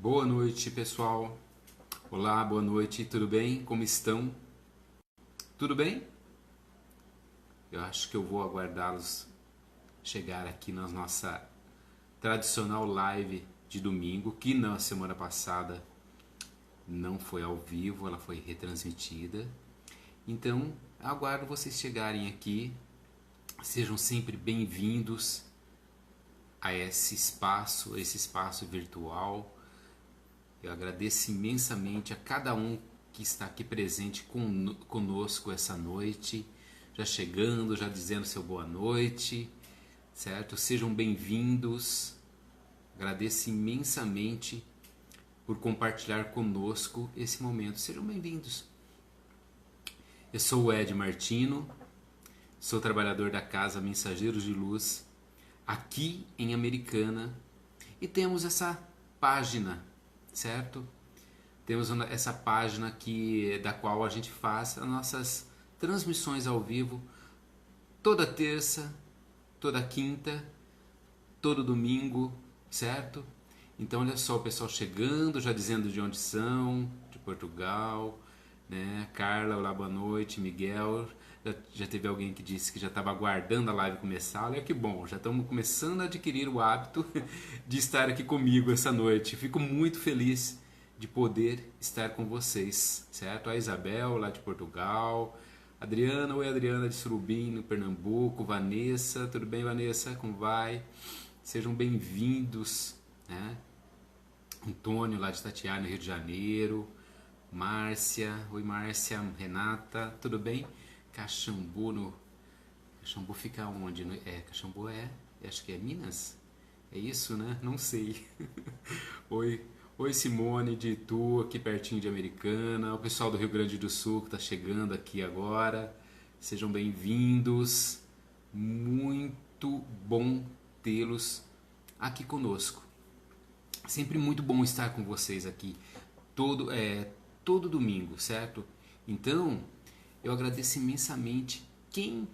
Boa noite, pessoal. Olá, boa noite, tudo bem? Como estão? Tudo bem? Eu acho que eu vou aguardá-los chegar aqui na nossa tradicional live de domingo, que na semana passada não foi ao vivo, ela foi retransmitida. Então, aguardo vocês chegarem aqui. Sejam sempre bem-vindos a esse espaço virtual. Eu agradeço imensamente a cada um que está aqui presente conosco essa noite, já chegando, já dizendo seu boa noite, certo? Sejam bem-vindos. Agradeço imensamente por compartilhar conosco esse momento. Sejam bem-vindos. Eu sou o Ed Martino, sou trabalhador da Casa Mensageiros de Luz, aqui em Americana, e temos essa página, certo? Temos essa página da qual a gente faz as nossas transmissões ao vivo toda terça, toda quinta, todo domingo, certo? Então olha só o pessoal chegando, já dizendo de onde são, de Portugal, né? Carla, olá, boa noite, Miguel, já teve alguém que disse que já estava aguardando a live começar. Olha que bom, já estamos começando a adquirir o hábito de estar aqui comigo essa noite. Fico muito feliz de poder estar com vocês, certo? A Isabel, lá de Portugal, Adriana, oi Adriana de Surubim, no Pernambuco, Vanessa, tudo bem Vanessa, como vai? Sejam bem-vindos, né? Antônio, lá de Tatiana, no Rio de Janeiro, Márcia, oi Márcia, Renata, tudo bem? Caxambu, Caxambu fica onde? Caxambu acho que é Minas? É isso, né? Não sei. Oi Simone de Itu, aqui pertinho de Americana, o pessoal do Rio Grande do Sul que está chegando aqui agora, sejam bem-vindos, muito bom tê-los aqui conosco. Sempre muito bom estar com vocês aqui, todo domingo, certo? Então, eu agradeço imensamente quem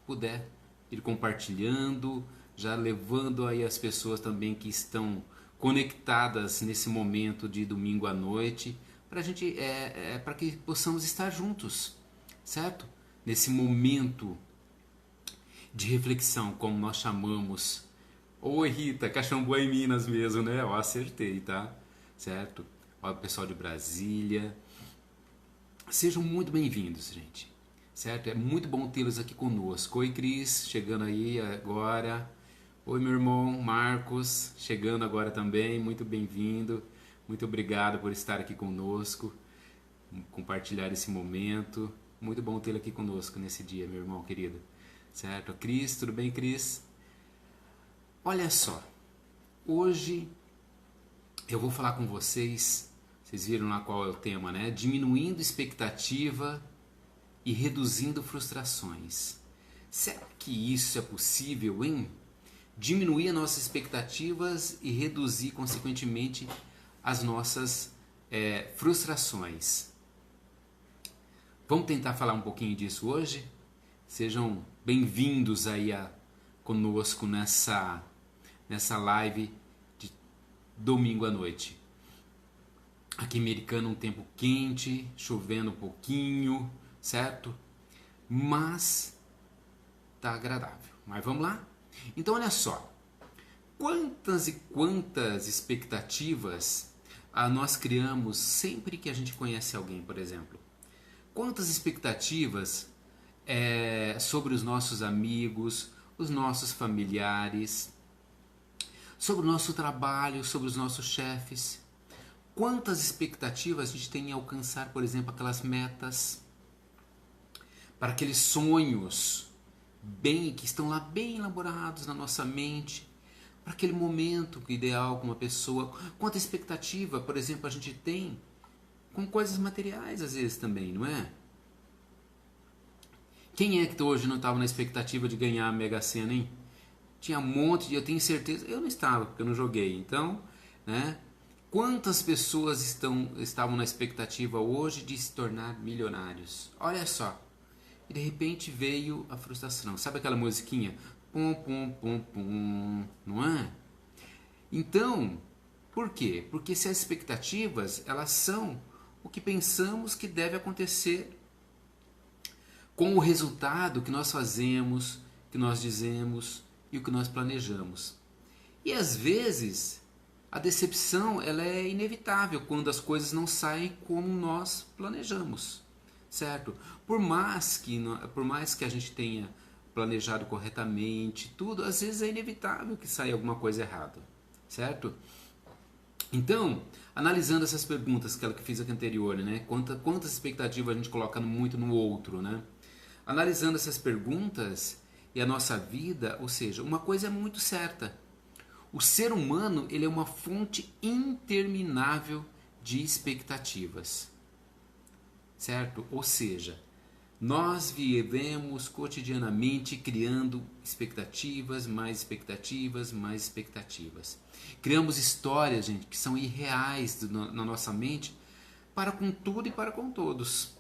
puder ir compartilhando, já levando aí as pessoas também que estão conectadas nesse momento de domingo à noite, para que possamos estar juntos, certo? Nesse momento de reflexão, como nós chamamos. Oi Rita, Caxambu é em Minas mesmo, né? Eu acertei, tá? Certo? Olha o pessoal de Brasília. Sejam muito bem-vindos, gente. Certo? É muito bom tê-los aqui conosco. Oi, Cris, chegando aí agora. Oi, meu irmão Marcos, chegando agora também. Muito bem-vindo. Muito obrigado por estar aqui conosco, compartilhar esse momento. Muito bom tê-lo aqui conosco nesse dia, meu irmão querido. Certo? Cris, tudo bem, Cris? Olha só, hoje eu vou falar com vocês. Vocês viram lá qual é o tema, né? Diminuindo expectativa e reduzindo frustrações. Será que isso é possível, hein? Diminuir as nossas expectativas e reduzir, consequentemente, as nossas frustrações. Vamos tentar falar um pouquinho disso hoje? Sejam bem-vindos aí conosco nessa live de domingo à noite. Aqui em Americana um tempo quente, chovendo um pouquinho, certo? Mas tá agradável. Mas vamos lá? Então olha só, quantas e quantas expectativas nós criamos sempre que a gente conhece alguém, por exemplo. Quantas expectativas sobre os nossos amigos, os nossos familiares, sobre o nosso trabalho, sobre os nossos chefes. Quantas expectativas a gente tem em alcançar, por exemplo, aquelas metas, para aqueles sonhos que estão lá bem elaborados na nossa mente, para aquele momento ideal com uma pessoa. Quanta expectativa, por exemplo, a gente tem com coisas materiais às vezes também, não é? Quem é que hoje não estava na expectativa de ganhar a Mega Sena, hein? Tinha um monte de... Eu tenho certeza... Eu não estava, porque eu não joguei. Então, né? Quantas pessoas estavam na expectativa hoje de se tornar milionários? Olha só. E de repente veio a frustração. Sabe aquela musiquinha? Pum, pum, pum, pum. Não é? Então, Por quê? Porque se as expectativas, elas são o que pensamos que deve acontecer com o resultado que nós fazemos, que nós dizemos e o que nós planejamos. E às vezes a decepção ela é inevitável quando as coisas não saem como nós planejamos, certo? Por mais que a gente tenha planejado corretamente, tudo, às vezes é inevitável que saia alguma coisa errada, certo? Então, analisando essas perguntas, aquela que fiz aqui anterior, né? Quantas expectativas a gente coloca muito no outro, né? Analisando essas perguntas e a nossa vida, ou seja, uma coisa é muito certa. O ser humano, ele é uma fonte interminável de expectativas, certo? Ou seja, nós vivemos cotidianamente criando expectativas, mais expectativas, mais expectativas. Criamos histórias, gente, que são irreais na nossa mente para com tudo e para com todos.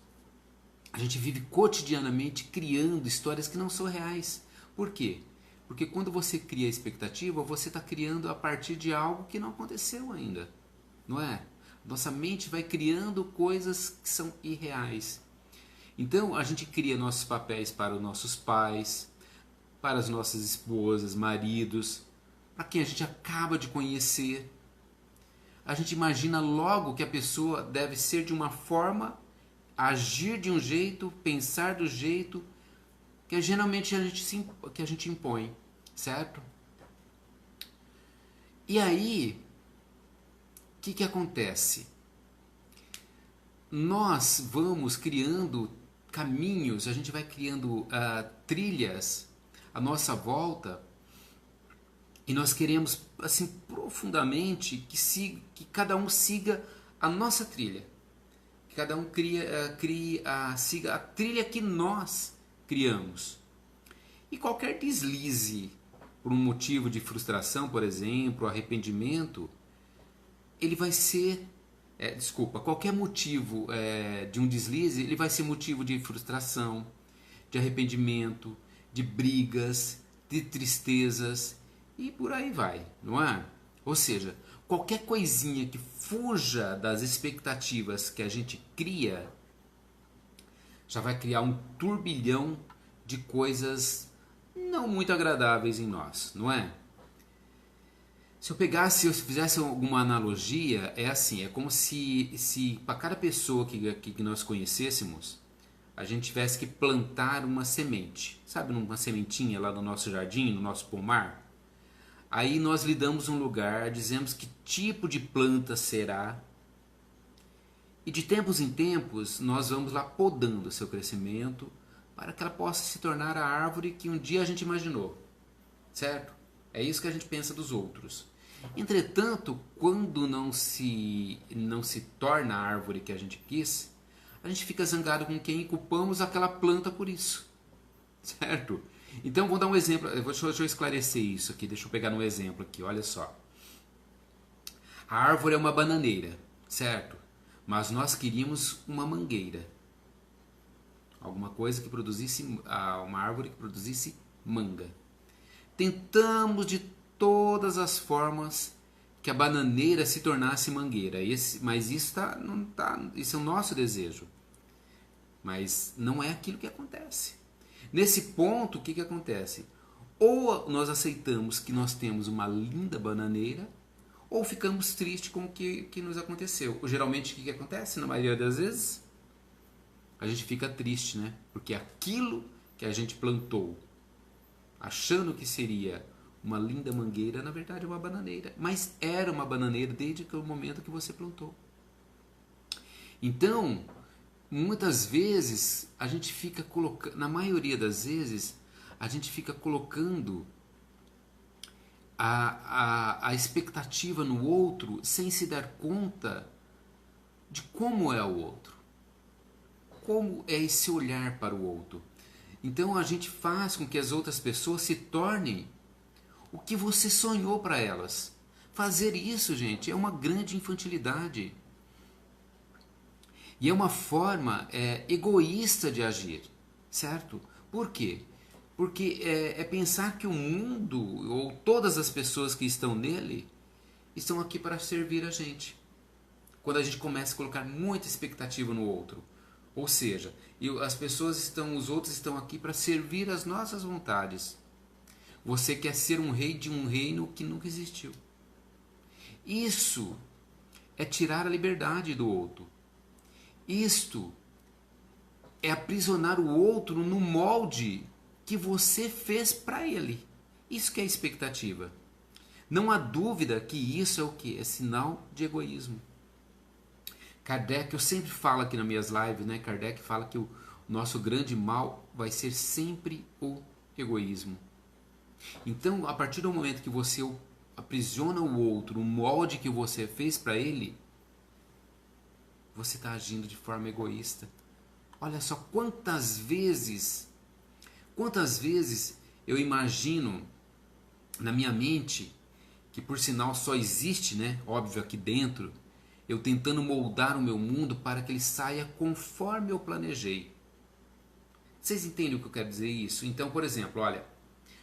A gente vive cotidianamente criando histórias que não são reais. Por quê? Porque quando você cria expectativa, você está criando a partir de algo que não aconteceu ainda. Não é? Nossa mente vai criando coisas que são irreais. Então a gente cria nossos papéis para os nossos pais, para as nossas esposas, maridos, para quem a gente acaba de conhecer. A gente imagina logo que a pessoa deve ser de uma forma, agir de um jeito, pensar do jeito que geralmente a gente impõe, certo? E aí, o que acontece? Nós vamos criando caminhos, a gente vai criando trilhas à nossa volta e nós queremos assim profundamente que cada um siga a nossa trilha, que cada um siga a trilha que nós criamos. E qualquer deslize por um motivo de frustração, por exemplo, arrependimento, ele vai ser qualquer motivo de um deslize, ele vai ser motivo de frustração, de arrependimento, de brigas, de tristezas e por aí vai, não é? Ou seja, qualquer coisinha que fuja das expectativas que a gente cria, já vai criar um turbilhão de coisas não muito agradáveis em nós, não é? Se eu fizesse alguma analogia, é assim, é como se para cada pessoa que nós conhecêssemos, a gente tivesse que plantar uma semente, sabe, uma sementinha lá no nosso jardim, no nosso pomar. Aí nós lhe damos um lugar, dizemos que tipo de planta será, e de tempos em tempos nós vamos lá podando o seu crescimento para que ela possa se tornar a árvore que um dia a gente imaginou, certo? É isso que a gente pensa dos outros. Entretanto, quando não se torna a árvore que a gente quis, a gente fica zangado com quem e culpamos aquela planta por isso, certo? Então vou dar um exemplo, deixa eu esclarecer isso aqui, deixa eu pegar um exemplo aqui, olha só. A árvore é uma bananeira, certo? Mas nós queríamos uma mangueira, alguma coisa que produzisse, uma árvore que produzisse manga. Tentamos de todas as formas que a bananeira se tornasse mangueira. Mas isso isso é o nosso desejo. Mas não é aquilo que acontece. Nesse ponto, o que acontece? Ou nós aceitamos que nós temos uma linda bananeira, ou ficamos tristes com o que nos aconteceu. Geralmente, o que acontece? Na maioria das vezes, a gente fica triste, né? Porque aquilo que a gente plantou, achando que seria uma linda mangueira, na verdade é uma bananeira. Mas era uma bananeira desde o momento que você plantou. Então, muitas vezes, a gente fica colocando, na maioria das vezes, a gente fica colocando a expectativa no outro sem se dar conta de como é o outro. Como é esse olhar para o outro. Então, a gente faz com que as outras pessoas se tornem o que você sonhou para elas. Fazer isso, gente, é uma grande infantilidade. E é uma forma egoísta de agir, certo? Por quê? Porque é pensar que o mundo, ou todas as pessoas que estão nele, estão aqui para servir a gente. Quando a gente começa a colocar muita expectativa no outro. Ou seja, os outros estão aqui para servir as nossas vontades. Você quer ser um rei de um reino que nunca existiu. Isso é tirar a liberdade do outro. Isto é aprisionar o outro no molde que você fez para ele. Isso que é expectativa. Não há dúvida que isso é o que? É sinal de egoísmo. Kardec, eu sempre falo aqui nas minhas lives, né? Kardec fala que o nosso grande mal vai ser sempre o egoísmo. Então, a partir do momento que você aprisiona o outro, o molde que você fez para ele, você está agindo de forma egoísta. Olha só quantas vezes eu imagino na minha mente, que por sinal só existe, né? Óbvio, aqui dentro, eu tentando moldar o meu mundo para que ele saia conforme eu planejei. Vocês entendem o que eu quero dizer isso? Então, por exemplo, olha,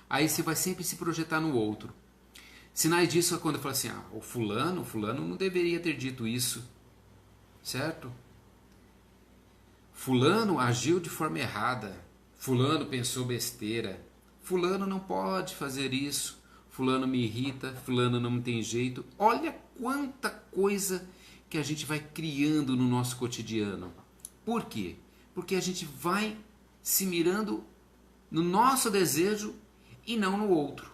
aí você vai sempre se projetar no outro. Sinais disso é quando eu falo assim, o fulano não deveria ter dito isso, certo? Fulano agiu de forma errada, fulano pensou besteira, fulano não pode fazer isso, fulano me irrita, fulano não tem jeito. Olha quanta coisa que a gente vai criando no nosso cotidiano. Por quê? Porque a gente vai se mirando no nosso desejo e não no outro.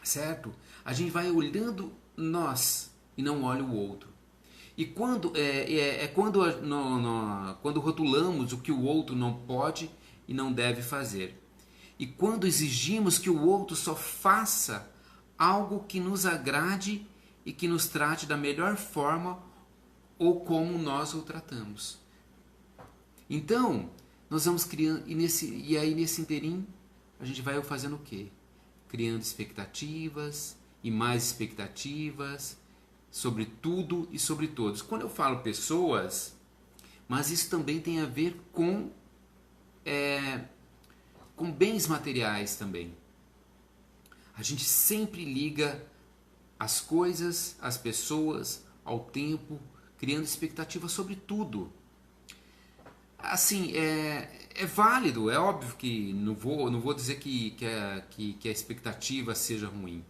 Certo? A gente vai olhando nós e não olha o outro. E quando quando rotulamos o que o outro não pode e não deve fazer. E quando exigimos que o outro só faça algo que nos agrade e que nos trate da melhor forma ou como nós o tratamos. Então, nós vamos criando, e aí nesse interim, a gente vai fazendo o quê? Criando expectativas e mais expectativas sobre tudo e sobre todos. Quando eu falo pessoas, mas isso também tem a ver com bens materiais também. A gente sempre liga as coisas, as pessoas, ao tempo, criando expectativa sobre tudo. Assim, é válido, é óbvio que não vou dizer que a expectativa seja ruim.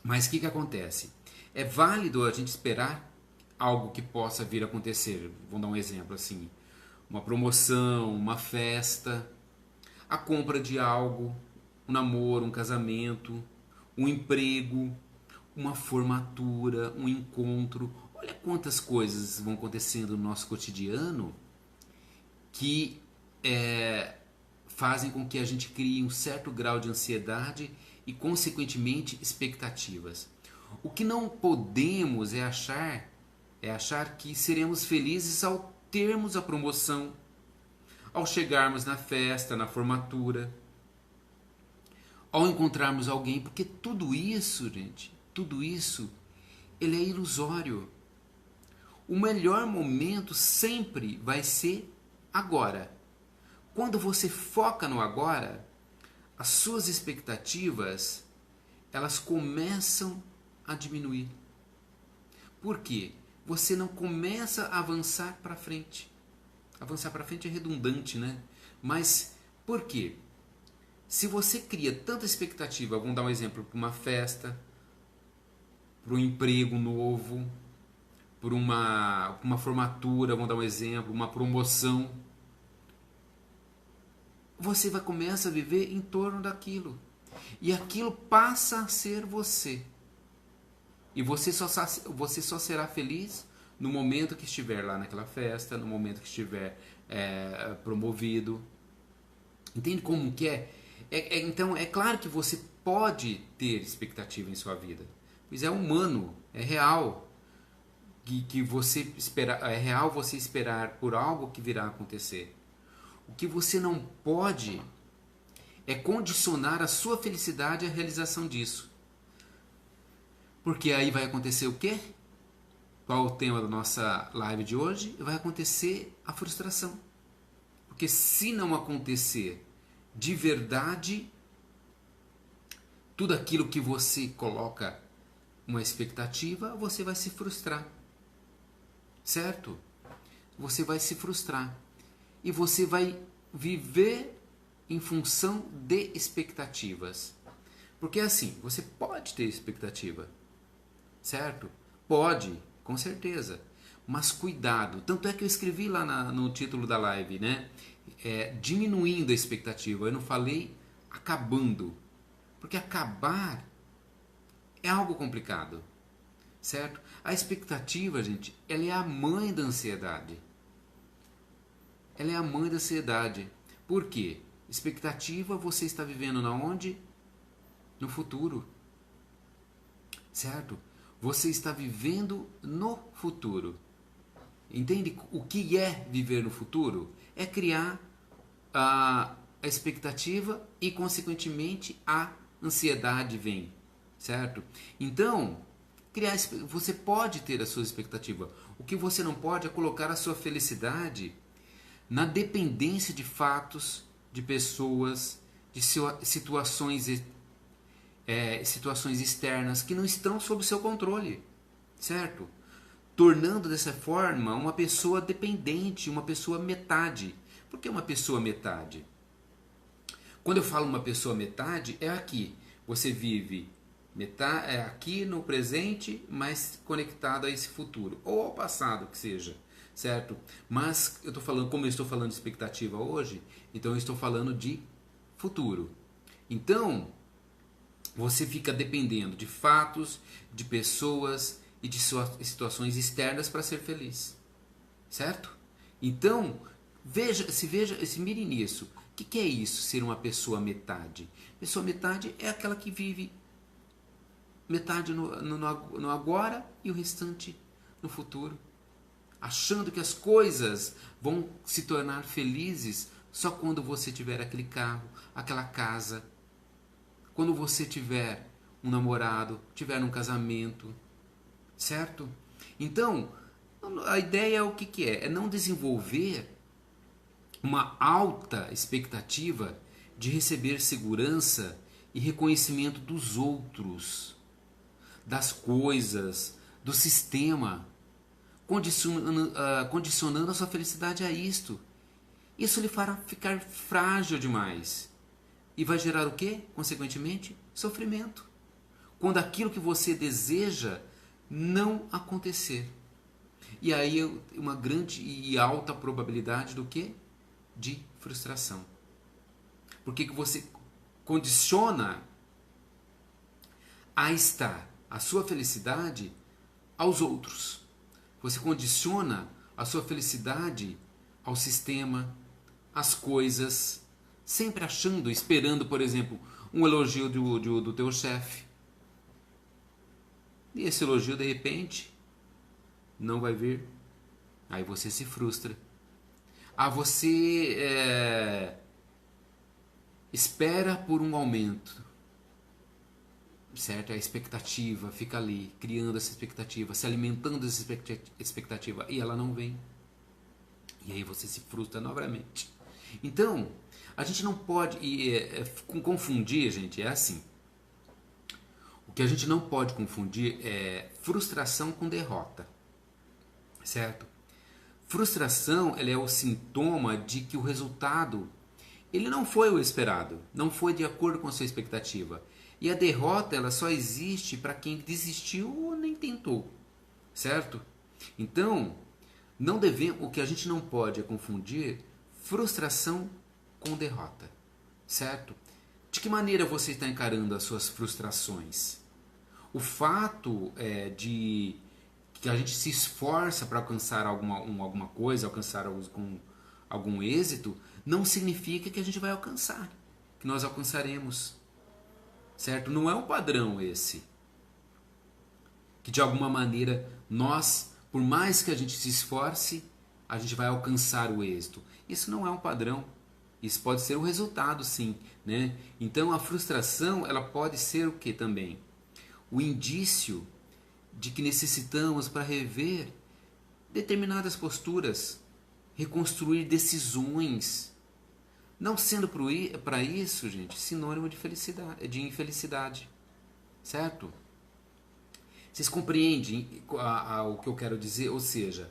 Mas o que acontece? É válido a gente esperar algo que possa vir a acontecer. Vou dar um exemplo assim, uma promoção, uma festa, a compra de algo, um namoro, um casamento, um emprego, uma formatura, um encontro. Olha quantas coisas vão acontecendo no nosso cotidiano que fazem com que a gente crie um certo grau de ansiedade e, consequentemente, expectativas. O que não podemos é achar que seremos felizes ao termos a promoção, ao chegarmos na festa, na formatura, ao encontrarmos alguém, porque tudo isso, gente, tudo isso, ele é ilusório. O melhor momento sempre vai ser agora. Quando você foca no agora, as suas expectativas, elas começam a diminuir. Por quê? Você não começa a avançar para frente. Avançar para frente é redundante, né? Mas por quê? Se você cria tanta expectativa, vamos dar um exemplo, para uma festa, para um emprego novo, para uma formatura, vamos dar um exemplo, uma promoção, você vai começar a viver em torno daquilo. E aquilo passa a ser você. E você só será feliz no momento que estiver lá naquela festa, no momento que estiver promovido. Entende como que é? Então, é claro que você pode ter expectativa em sua vida. Pois é humano, é real. Que você é real você esperar por algo que virá a acontecer. O que você não pode é condicionar a sua felicidade à realização disso. Porque aí vai acontecer o quê? Qual é o tema da nossa live de hoje? Vai acontecer a frustração. Porque se não acontecer de verdade, tudo aquilo que você coloca uma expectativa, você vai se frustrar. Certo? Você vai se frustrar. E você vai viver em função de expectativas. Porque assim, você pode ter expectativa. Certo? Pode, com certeza. Mas cuidado. Tanto é que eu escrevi lá no título da live, né? Diminuindo a expectativa. Eu não falei acabando. Porque acabar é algo complicado. Certo? A expectativa, gente, ela é a mãe da ansiedade. Ela é a mãe da ansiedade. Por quê? Expectativa você está vivendo na onde? No futuro. Certo? Você está vivendo no futuro. Entende o que é viver no futuro? É criar a expectativa e, consequentemente, a ansiedade vem. Certo? Então, você pode ter a sua expectativa. O que você não pode é colocar a sua felicidade na dependência de fatos, de pessoas, de situações externas que não estão sob seu controle, certo? Tornando dessa forma uma pessoa dependente, uma pessoa metade. Por que uma pessoa metade? Quando eu falo uma pessoa metade, é aqui. Você vive aqui no presente, mas conectado a esse futuro, ou ao passado que seja. Certo? Mas eu estou falando, como eu estou falando de expectativa hoje, então eu estou falando de futuro. Então, você fica dependendo de fatos, de pessoas e de situações externas para ser feliz. Certo? Então, se mire nisso. O que é isso, ser uma pessoa metade? Pessoa metade é aquela que vive metade no agora e o restante no futuro. Achando que as coisas vão se tornar felizes só quando você tiver aquele carro, aquela casa, quando você tiver um namorado, tiver um casamento, certo? Então, a ideia é o que é? É não desenvolver uma alta expectativa de receber segurança e reconhecimento dos outros, das coisas, do sistema, condicionando a sua felicidade a isto. Isso lhe fará ficar frágil demais. E vai gerar o quê? Consequentemente, sofrimento. Quando aquilo que você deseja não acontecer. E aí uma grande e alta probabilidade do quê? De frustração. Porque que você condiciona a estar a sua felicidade aos outros. Você condiciona a sua felicidade ao sistema, às coisas, sempre achando, esperando, por exemplo, um elogio do teu chefe. E esse elogio, de repente, não vai vir. Aí você se frustra. Você espera por um aumento. Certo? A expectativa fica ali, criando essa expectativa, se alimentando dessa expectativa, e ela não vem. E aí você se frustra novamente. Então, a gente não pode confundir, gente, é assim. O que a gente não pode confundir é frustração com derrota. Certo? Frustração, ela é o sintoma de que o resultado ele não foi o esperado, não foi de acordo com a sua expectativa. E a derrota, ela só existe para quem desistiu ou nem tentou, certo? Então, o que a gente não pode é confundir frustração com derrota, certo? De que maneira você está encarando as suas frustrações? O fato de que a gente se esforça para alcançar alguma coisa, alcançar algum êxito, não significa que a gente vai alcançar, que nós alcançaremos. Certo? Não é um padrão esse. Que de alguma maneira nós, por mais que a gente se esforce, a gente vai alcançar o êxito. Isso não é um padrão. Isso pode ser o resultado, sim, né? Então a frustração, ela pode ser o que também? O indício de que necessitamos para rever determinadas posturas, reconstruir decisões. Não sendo para isso, gente, sinônimo de infelicidade, certo? Vocês compreendem o que eu quero dizer? Ou seja,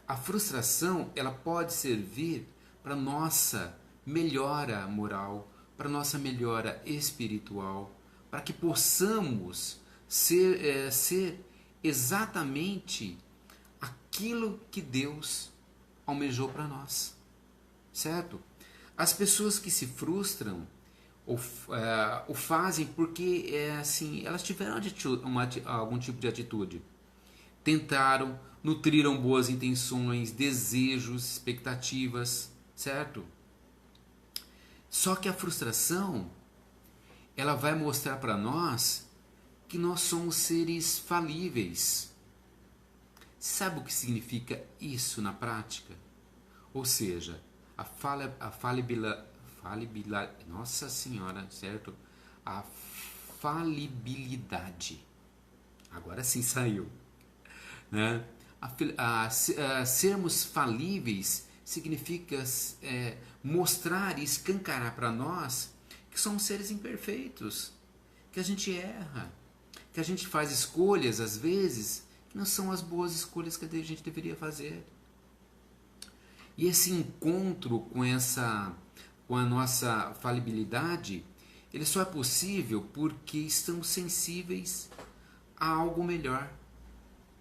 a frustração ela pode servir para nossa melhora moral, para nossa melhora espiritual, para que possamos ser exatamente aquilo que Deus almejou para nós, certo? As pessoas que se frustram o fazem porque assim, elas tiveram algum tipo de atitude. Tentaram, nutriram boas intenções, desejos, expectativas, certo? Só que a frustração, ela vai mostrar para nós que nós somos seres falíveis. Sabe o que significa isso na prática? Ou seja, a falibilidade, nossa senhora, certo? A falibilidade. Agora sim saiu, né? Sermos falíveis significa mostrar e escancarar para nós que somos seres imperfeitos, que a gente erra, que a gente faz escolhas às vezes que não são as boas escolhas que a gente deveria fazer. E esse encontro com a nossa falibilidade, ele só é possível porque estamos sensíveis a algo melhor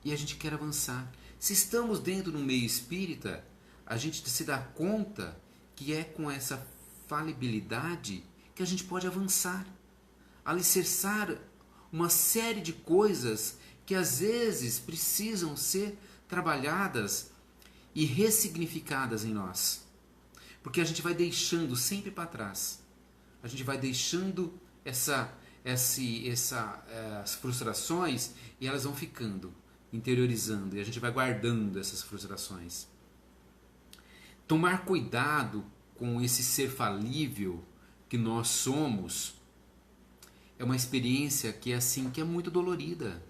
e a gente quer avançar. Se estamos dentro do meio espírita, a gente se dá conta que é com essa falibilidade que a gente pode avançar, alicerçar uma série de coisas que às vezes precisam ser trabalhadas e ressignificadas em nós. Porque a gente vai deixando sempre para trás. A gente vai deixando as frustrações e elas vão ficando, interiorizando, e a gente vai guardando essas frustrações. Tomar cuidado com esse ser falível que nós somos é uma experiência que é muito dolorida,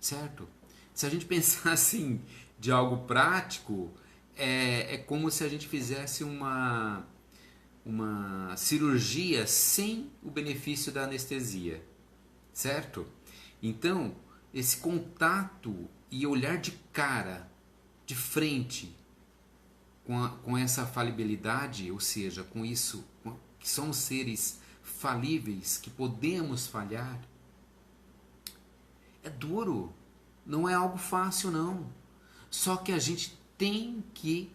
certo? Se a gente pensar assim de algo prático, é como se a gente fizesse uma cirurgia sem o benefício da anestesia, certo? Então, esse contato e olhar de cara, de frente, com essa falibilidade, ou seja, com isso, que somos seres falíveis, que podemos falhar, é duro, não é algo fácil não. Só que a gente tem que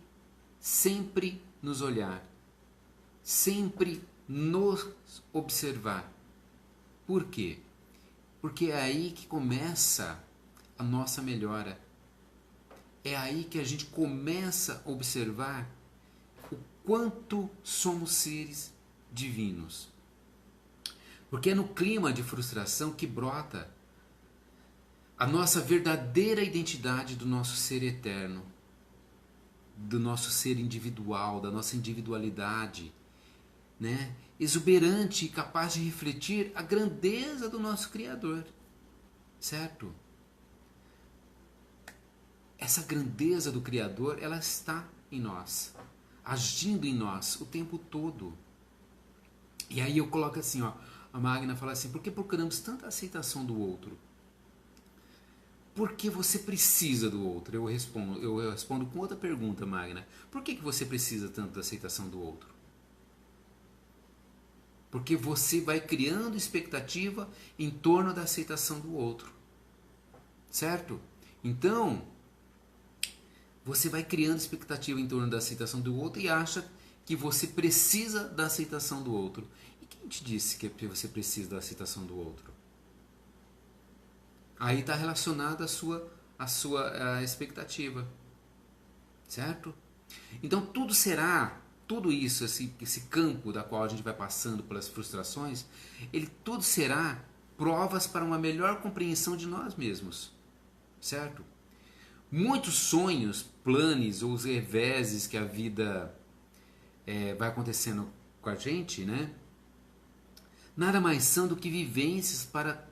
sempre nos olhar, sempre nos observar. Por quê? Porque é aí que começa a nossa melhora. É aí que a gente começa a observar o quanto somos seres divinos. Porque é no clima de frustração que brota a nossa verdadeira identidade do nosso ser eterno, do nosso ser individual, da nossa individualidade, né? Exuberante e capaz de refletir a grandeza do nosso Criador, certo? Essa grandeza do Criador, ela está em nós, agindo em nós o tempo todo. E aí eu coloco assim, ó, a Magna fala assim, por que procuramos tanta aceitação do outro? Porque você precisa do outro. Eu respondo com outra pergunta, Magna. Por que você precisa tanto da aceitação do outro? Porque você vai criando expectativa em torno da aceitação do outro. Certo? Então, você vai criando expectativa em torno da aceitação do outro e acha que você precisa da aceitação do outro. E quem te disse que você precisa da aceitação do outro? Aí está relacionado à sua expectativa. Certo? Então tudo isso, esse campo da qual a gente vai passando pelas frustrações, tudo será provas para uma melhor compreensão de nós mesmos. Certo? Muitos sonhos, planos ou os reveses que a vida vai acontecendo com a gente, né? Nada mais são do que vivências para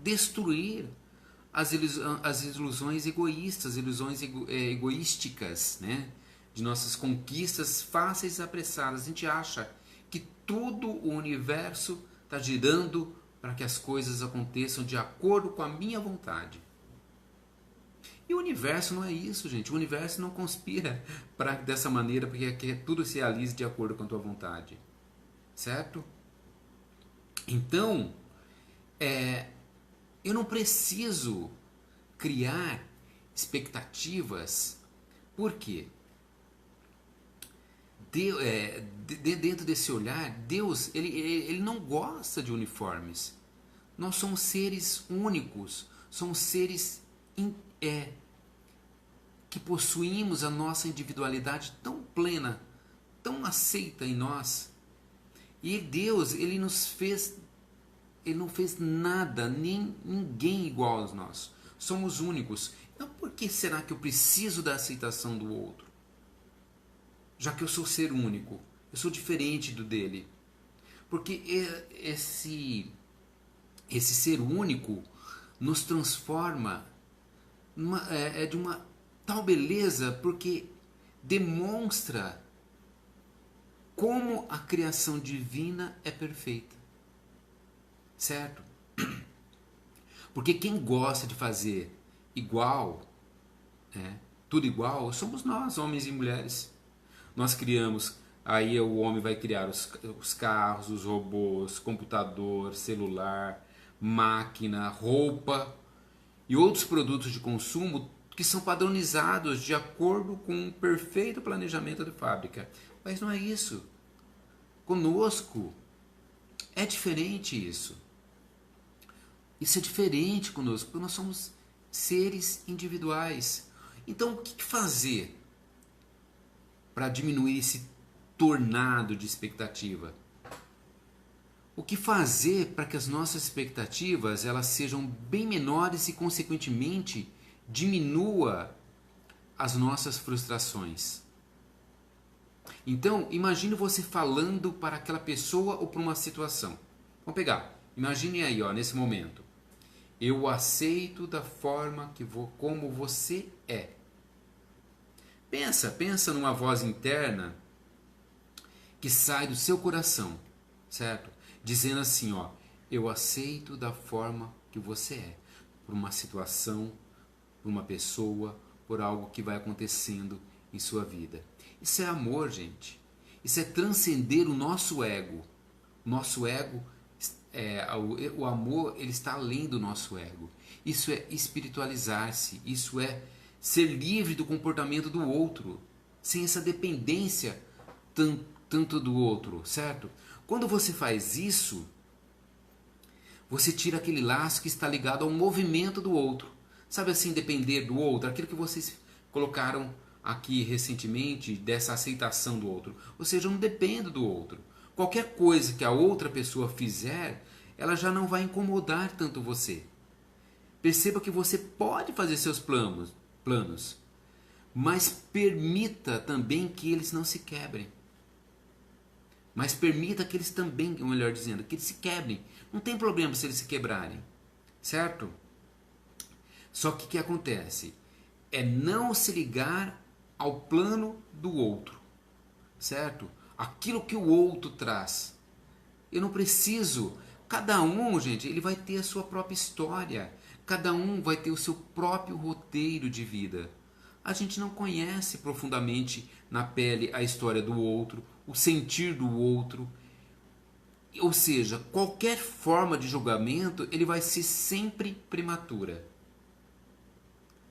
destruir as ilusões egoístas, ilusões egoísticas, né? De nossas conquistas fáceis e apressadas. A gente acha que todo o universo está girando para que as coisas aconteçam de acordo com a minha vontade. universo não é isso, gente. O universo não conspira dessa maneira porque que tudo se realize de acordo com a tua vontade. Certo? Então, eu não preciso criar expectativas. Por quê? Dentro desse olhar, Deus ele não gosta de uniformes. Nós somos seres únicos, somos seres que possuímos a nossa individualidade tão plena, tão aceita em nós. E Deus, ele não fez nada, nem ninguém igual a nós. Somos únicos. Então por que será que eu preciso da aceitação do outro? Já que eu sou ser único, eu sou diferente do dele. Porque esse ser único nos transforma de uma tal beleza, porque demonstra como a criação divina é perfeita. Certo? Porque quem gosta de fazer igual, tudo igual, somos nós, homens e mulheres. Nós criamos, aí o homem vai criar os carros, os robôs, computador, celular, máquina, roupa e outros produtos de consumo que são padronizados de acordo com um perfeito planejamento de fábrica. Mas não é isso. Conosco é diferente isso. Isso é diferente conosco, porque nós somos seres individuais. Então, o que fazer para diminuir esse tornado de expectativa? O que fazer para que as nossas expectativas elas sejam bem menores e, consequentemente, diminua as nossas frustrações? Então, imagine você falando para aquela pessoa ou para uma situação. Vamos pegar. Imagine aí, nesse momento. Eu o aceito da forma como você é. Pensa numa voz interna que sai do seu coração, certo? Dizendo assim, eu aceito da forma que você é, por uma situação, por uma pessoa, por algo que vai acontecendo em sua vida. Isso é amor, gente. Isso é transcender o nosso ego. Nosso ego, o amor, ele está além do nosso ego. Isso é espiritualizar-se. Isso é ser livre do comportamento do outro, sem essa dependência tanto do outro, certo? Quando você faz isso, você tira aquele laço que está ligado ao movimento do outro. Sabe assim, depender do outro, aquilo que vocês colocaram aqui recentemente, dessa aceitação do outro. Ou seja, eu não dependo do outro. Qualquer coisa que a outra pessoa fizer, ela já não vai incomodar tanto você. Perceba que você pode fazer seus planos, mas permita também que eles não se quebrem. Mas permita que eles também, ou melhor dizendo, que eles se quebrem. Não tem problema se eles se quebrarem, certo? Só que o que acontece? É não se ligar ao plano do outro, certo? Aquilo que o outro traz. Eu não preciso. Cada um, gente, ele vai ter a sua própria história. Cada um vai ter o seu próprio roteiro de vida. A gente não conhece profundamente na pele a história do outro, o sentir do outro. Ou seja, qualquer forma de julgamento, ele vai ser sempre prematura.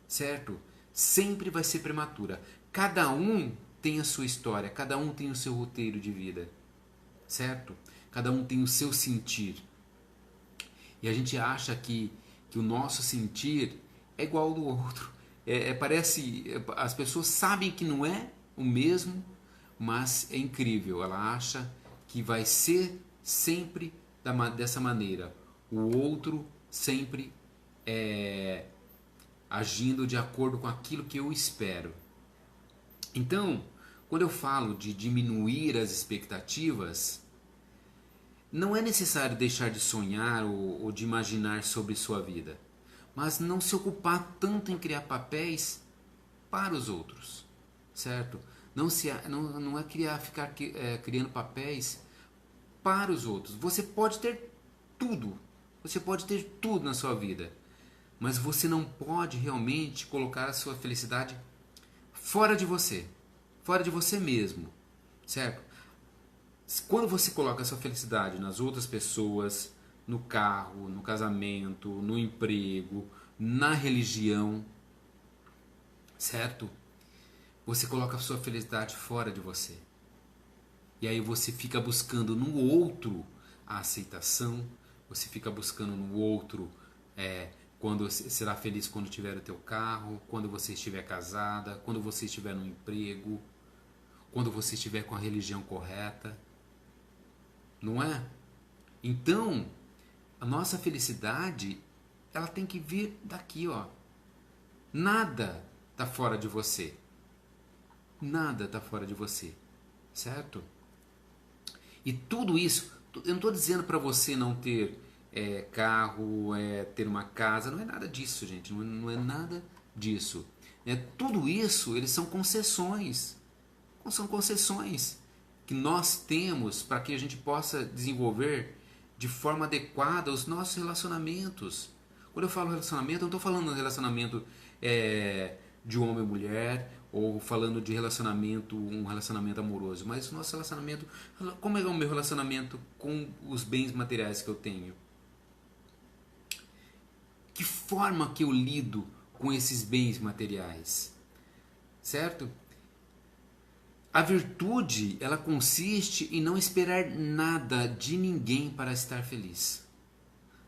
Certo? Sempre vai ser prematura. Cada um tem a sua história, cada um tem o seu roteiro de vida. Certo? Cada um tem o seu sentir. E a gente acha que o nosso sentir é igual ao do outro. As pessoas sabem que não é o mesmo, mas é incrível. Ela acha que vai ser sempre dessa maneira. O outro sempre agindo de acordo com aquilo que eu espero. Então, quando eu falo de diminuir as expectativas, não é necessário deixar de sonhar ou de imaginar sobre sua vida, mas não se ocupar tanto em criar papéis para os outros, certo? Não é ficar criando papéis para os outros. Você pode ter tudo na sua vida, mas você não pode realmente colocar a sua felicidade fora de você mesmo, certo? Quando você coloca a sua felicidade nas outras pessoas, no carro, no casamento, no emprego, na religião, certo? Você coloca a sua felicidade fora de você. E aí você fica buscando no outro a aceitação, você fica buscando no outro quando será feliz quando tiver o teu carro, quando você estiver casada, quando você estiver no emprego, quando você estiver com a religião correta. Não é? Então, a nossa felicidade, ela tem que vir daqui, ó. Nada está fora de você. Nada está fora de você, certo? E tudo isso, eu não estou dizendo para você não ter carro, ter uma casa, não é nada disso, gente, não é nada disso. Tudo isso, eles são concessões que nós temos para que a gente possa desenvolver de forma adequada os nossos relacionamentos. Quando eu falo relacionamento, eu não estou falando de relacionamento de homem e mulher, ou falando de um relacionamento amoroso, mas o nosso relacionamento, como é o meu relacionamento com os bens materiais que eu tenho? Que forma que eu lido com esses bens materiais? Certo? A virtude, ela consiste em não esperar nada de ninguém para estar feliz.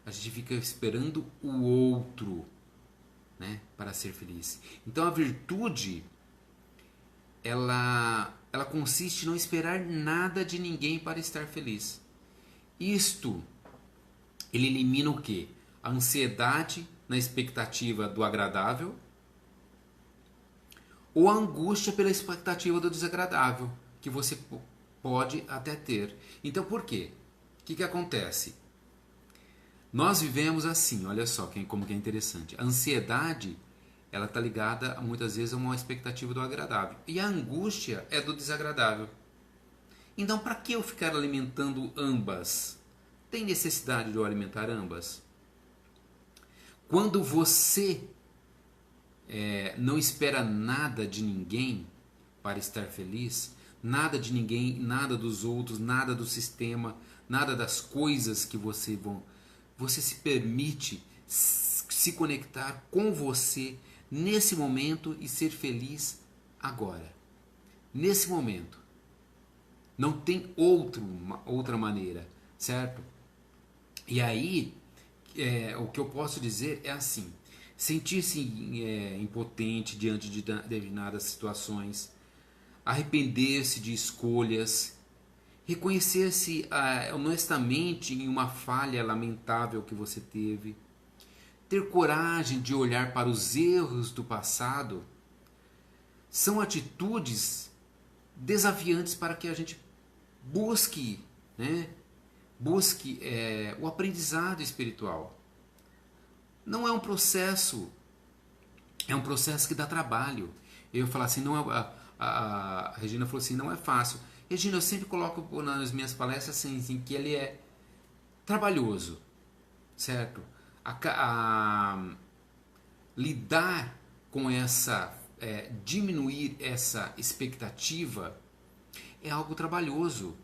A gente fica esperando o outro, né, para ser feliz. Então a virtude, ela consiste em não esperar nada de ninguém para estar feliz. Isto, ele elimina o quê? A ansiedade na expectativa do agradável, ou a angústia pela expectativa do desagradável, que você pode até ter. Então por quê? O que acontece? Nós vivemos assim, olha só como que é interessante. A ansiedade, ela está ligada muitas vezes a uma expectativa do agradável. E a angústia é do desagradável. Então para que eu ficar alimentando ambas? Tem necessidade de eu alimentar ambas? Quando você não espera nada de ninguém para estar feliz, nada de ninguém, nada dos outros, nada do sistema, nada das coisas que você se permite se conectar com você nesse momento e ser feliz agora. Nesse momento. Não tem outra maneira, certo? E aí, o que eu posso dizer é assim: sentir-se impotente diante de determinadas situações, arrepender-se de escolhas, reconhecer-se honestamente em uma falha lamentável que você teve, ter coragem de olhar para os erros do passado, são atitudes desafiantes para que a gente busque, né? Busque o aprendizado espiritual. Não é um processo, é um processo que dá trabalho. Eu falar assim, não é, a Regina falou assim, não é fácil. Regina, eu sempre coloco nas minhas palestras assim, que ele é trabalhoso, certo? Lidar com essa, diminuir essa expectativa é algo trabalhoso,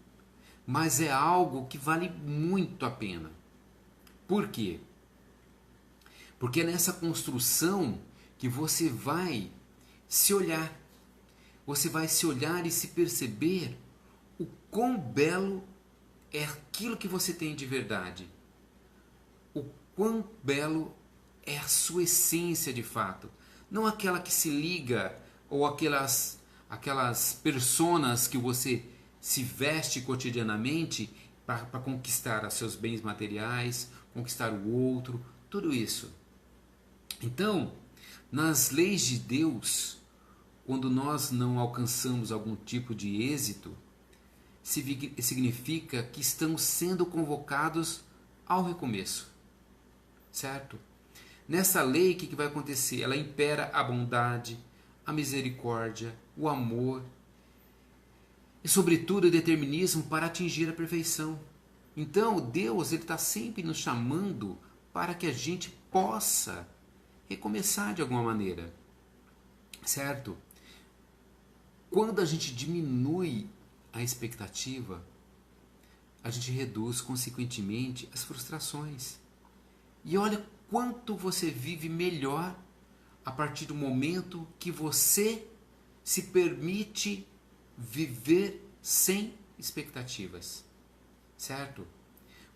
mas é algo que vale muito a pena. Por quê? Porque é nessa construção que você vai se olhar. Você vai se olhar e se perceber o quão belo é aquilo que você tem de verdade. O quão belo é a sua essência de fato. Não aquela que se liga ou aquelas personas que você se veste cotidianamente para conquistar os seus bens materiais, conquistar o outro, tudo isso. Então, nas leis de Deus, quando nós não alcançamos algum tipo de êxito, significa que estamos sendo convocados ao recomeço, certo? Nessa lei, o que vai acontecer? Ela impera a bondade, a misericórdia, o amor e, sobretudo, o determinismo para atingir a perfeição. Então, Deus está sempre nos chamando para que a gente possa recomeçar de alguma maneira, certo? Quando a gente diminui a expectativa, a gente reduz consequentemente as frustrações. E olha quanto você vive melhor a partir do momento que você se permite viver sem expectativas, certo?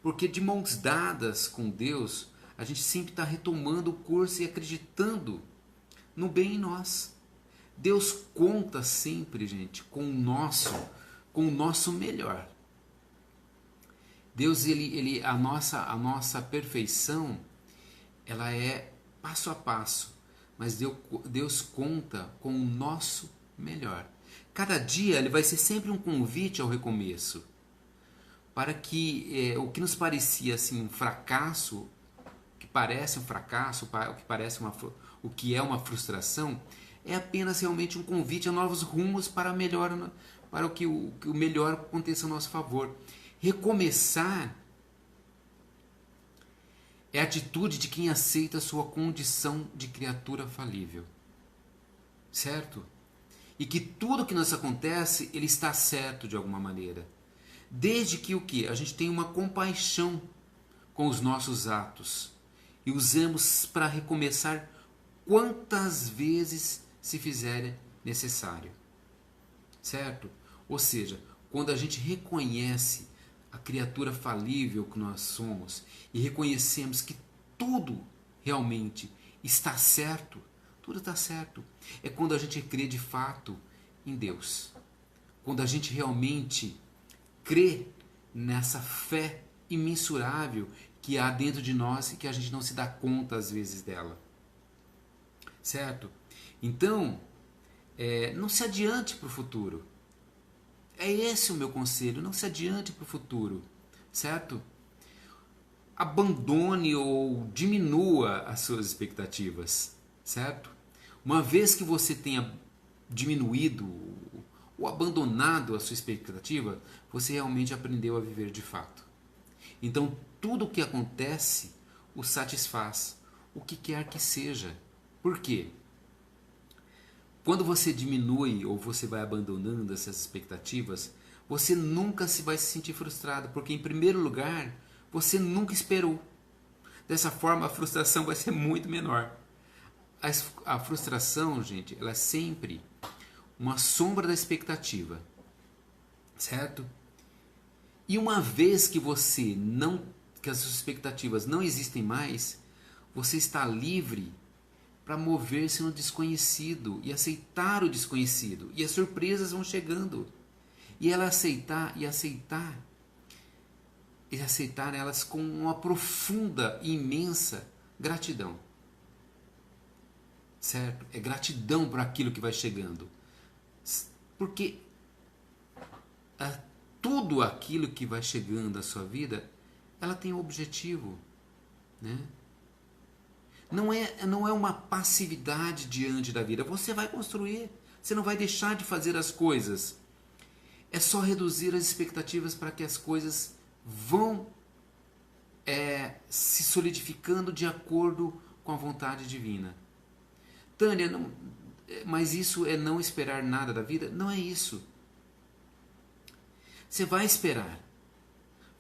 Porque de mãos dadas com Deus, a gente sempre está retomando o curso e acreditando no bem em nós. Deus conta sempre, gente, com o nosso melhor. Deus, a nossa perfeição, ela é passo a passo, mas Deus conta com o nosso melhor. Cada dia ele vai ser sempre um convite ao recomeço, para que o que nos parecia assim um fracasso, que parece um fracasso, o que é uma frustração, é apenas realmente um convite a novos rumos para que o melhor aconteça a nosso favor. Recomeçar é a atitude de quem aceita a sua condição de criatura falível, certo? E que tudo que nos acontece, ele está certo de alguma maneira. Desde que o quê? A gente tenha uma compaixão com os nossos atos e usemos para recomeçar quantas vezes se fizer necessário, certo? Ou seja, quando a gente reconhece a criatura falível que nós somos e reconhecemos que tudo realmente está certo, tudo está certo, é quando a gente crê de fato em Deus. Quando a gente realmente crê nessa fé imensurável que há dentro de nós e que a gente não se dá conta às vezes dela. Certo? Então, não se adiante para o futuro. É esse o meu conselho, não se adiante para o futuro, certo? Abandone ou diminua as suas expectativas, certo? Uma vez que você tenha diminuído ou abandonado a sua expectativa, você realmente aprendeu a viver de fato. Então, tudo o que acontece o satisfaz, o que quer que seja. Por quê? Quando você diminui ou você vai abandonando essas expectativas, você nunca vai se sentir frustrado, porque em primeiro lugar, você nunca esperou. Dessa forma, a frustração vai ser muito menor. A frustração, gente, ela é sempre uma sombra da expectativa, certo? E uma vez que que as suas expectativas não existem mais, você está livre para mover-se no desconhecido e aceitar o desconhecido. E as surpresas vão chegando. E ela aceitar elas com uma profunda e imensa gratidão. Certo? É gratidão por aquilo que vai chegando. Porque tudo aquilo que vai chegando à sua vida, ela tem um objetivo, né? Não é uma passividade diante da vida. Você vai construir. Você não vai deixar de fazer as coisas. É só reduzir as expectativas para que as coisas vão se solidificando de acordo com a vontade divina. Tânia, mas isso é não esperar nada da vida? Não é isso. Você vai esperar.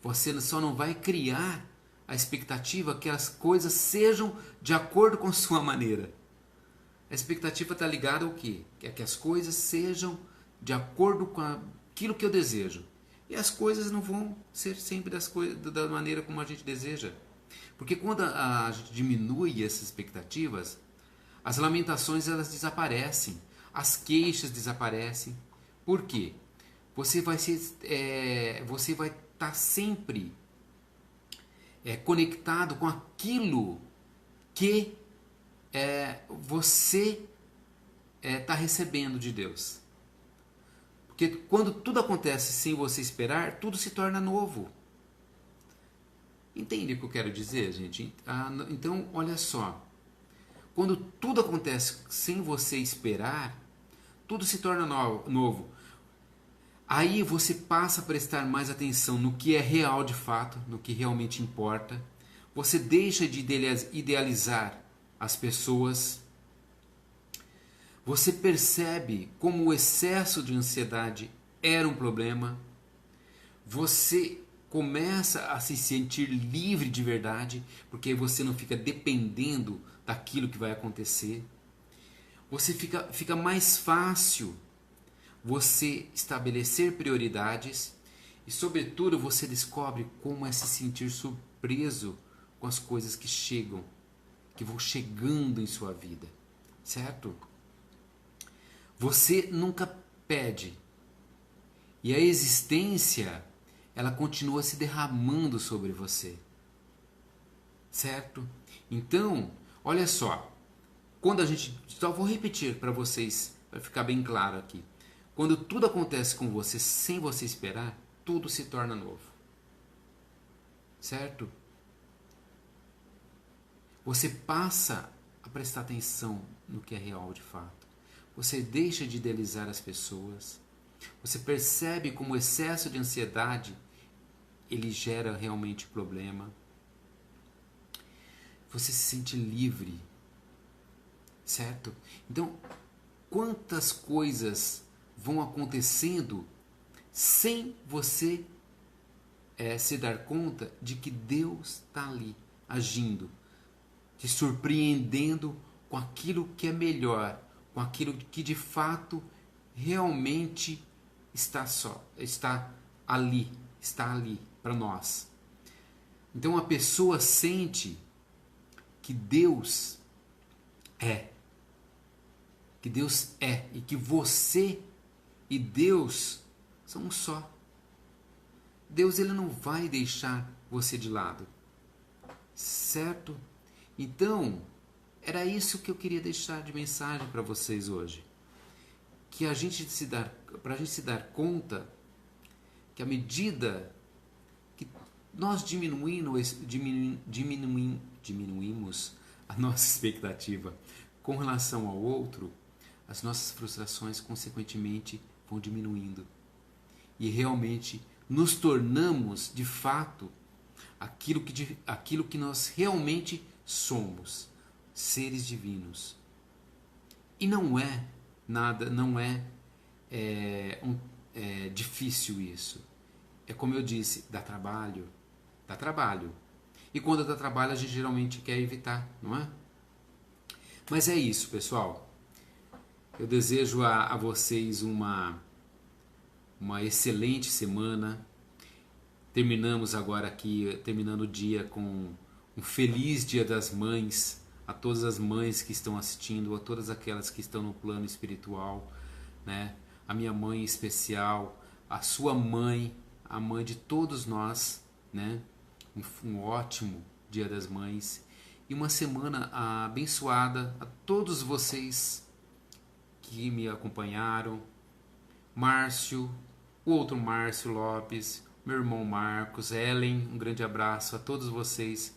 Você só não vai criar a expectativa que as coisas sejam de acordo com a sua maneira. A expectativa está ligada ao quê? É que as coisas sejam de acordo com aquilo que eu desejo. E as coisas não vão ser sempre da maneira como a gente deseja. Porque quando a gente diminui essas expectativas, as lamentações elas desaparecem, as queixas desaparecem. Por quê? Você vai estar sempre conectado com aquilo que você está recebendo de Deus. Porque quando tudo acontece sem você esperar, tudo se torna novo. Entende o que eu quero dizer, gente? Então, olha só. Quando tudo acontece sem você esperar, tudo se torna novo. Aí você passa a prestar mais atenção no que é real de fato, no que realmente importa. Você deixa de idealizar as pessoas. Você percebe como o excesso de ansiedade era um problema. Você começa a se sentir livre de verdade, porque você não fica dependendo daquilo que vai acontecer. Você fica mais fácil você estabelecer prioridades e, sobretudo, você descobre como é se sentir surpreso com as coisas que chegam, que vão chegando em sua vida, certo? Você nunca pede e a existência, ela continua se derramando sobre você, certo? Então, olha só, quando a gente, só vou repetir para vocês, para ficar bem claro aqui. Quando tudo acontece com você sem você esperar, tudo se torna novo. Certo? Você passa a prestar atenção no que é real de fato. Você deixa de idealizar as pessoas. Você percebe como o excesso de ansiedade ele gera realmente problema. Você se sente livre. Certo? Então, quantas coisas vão acontecendo sem você se dar conta de que Deus está ali agindo, te surpreendendo com aquilo que é melhor, com aquilo que de fato realmente está ali para nós. Então a pessoa sente que Deus é e que você e Deus são um só. Deus ele não vai deixar você de lado, certo? Então, era isso que eu queria deixar de mensagem para vocês hoje. Que para a gente se dar conta que à medida que nós diminuímos a nossa expectativa com relação ao outro, as nossas frustrações consequentemente vão diminuindo. E realmente nos tornamos, de fato, aquilo que nós realmente somos, seres divinos. E não é difícil isso. É como eu disse, dá trabalho. E quando dá trabalho a gente geralmente quer evitar, não é? Mas é isso, pessoal. Eu desejo a vocês uma excelente semana. Terminamos agora aqui, terminando o dia com um feliz Dia das Mães, a todas as mães que estão assistindo, a todas aquelas que estão no plano espiritual, né? A minha mãe em especial, a sua mãe, a mãe de todos nós, né? Um ótimo Dia das Mães e uma semana abençoada a todos vocês que me acompanharam, Márcio, o outro Márcio Lopes, meu irmão Marcos, Ellen, um grande abraço a todos vocês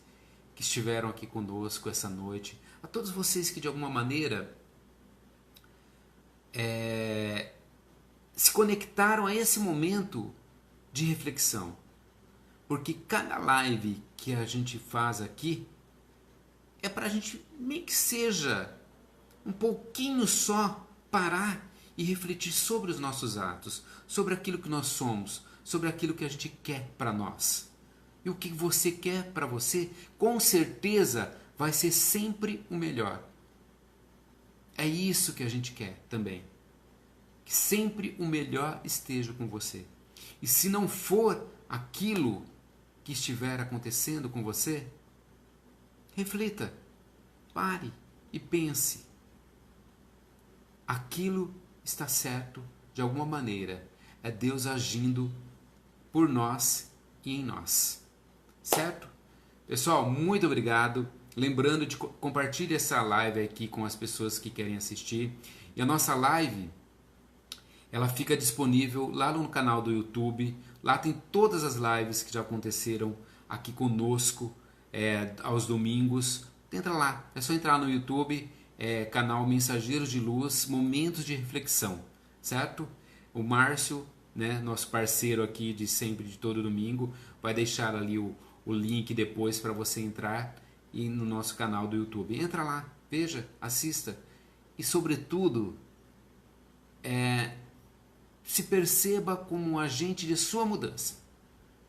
que estiveram aqui conosco essa noite, a todos vocês que de alguma maneira se conectaram a esse momento de reflexão, porque cada live que a gente faz aqui é para a gente, nem que seja um pouquinho só, parar e refletir sobre os nossos atos, sobre aquilo que nós somos, sobre aquilo que a gente quer para nós. E o que você quer para você, com certeza vai ser sempre o melhor. É isso que a gente quer também. Que sempre o melhor esteja com você. E se não for aquilo que estiver acontecendo com você, reflita, pare e pense. Aquilo está certo de alguma maneira. É Deus agindo por nós e em nós. Certo? Pessoal, muito obrigado. Lembrando de compartilhar essa live aqui com as pessoas que querem assistir. E a nossa live, ela fica disponível lá no canal do YouTube. Lá tem todas as lives que já aconteceram aqui conosco aos domingos. Entra lá, é só entrar no YouTube, canal Mensageiros de Luz, Momentos de Reflexão, certo? O Márcio, né, nosso parceiro aqui de sempre, de todo domingo, vai deixar ali o link depois para você entrar e no nosso canal do YouTube. Entra lá, veja, assista e, sobretudo, se perceba como um agente de sua mudança.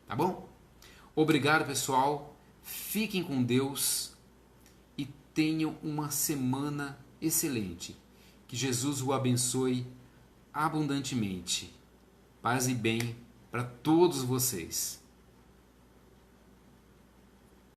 Tá bom? Obrigado, pessoal. Fiquem com Deus e tenham uma semana excelente. Que Jesus o abençoe abundantemente. Paz e bem para todos vocês.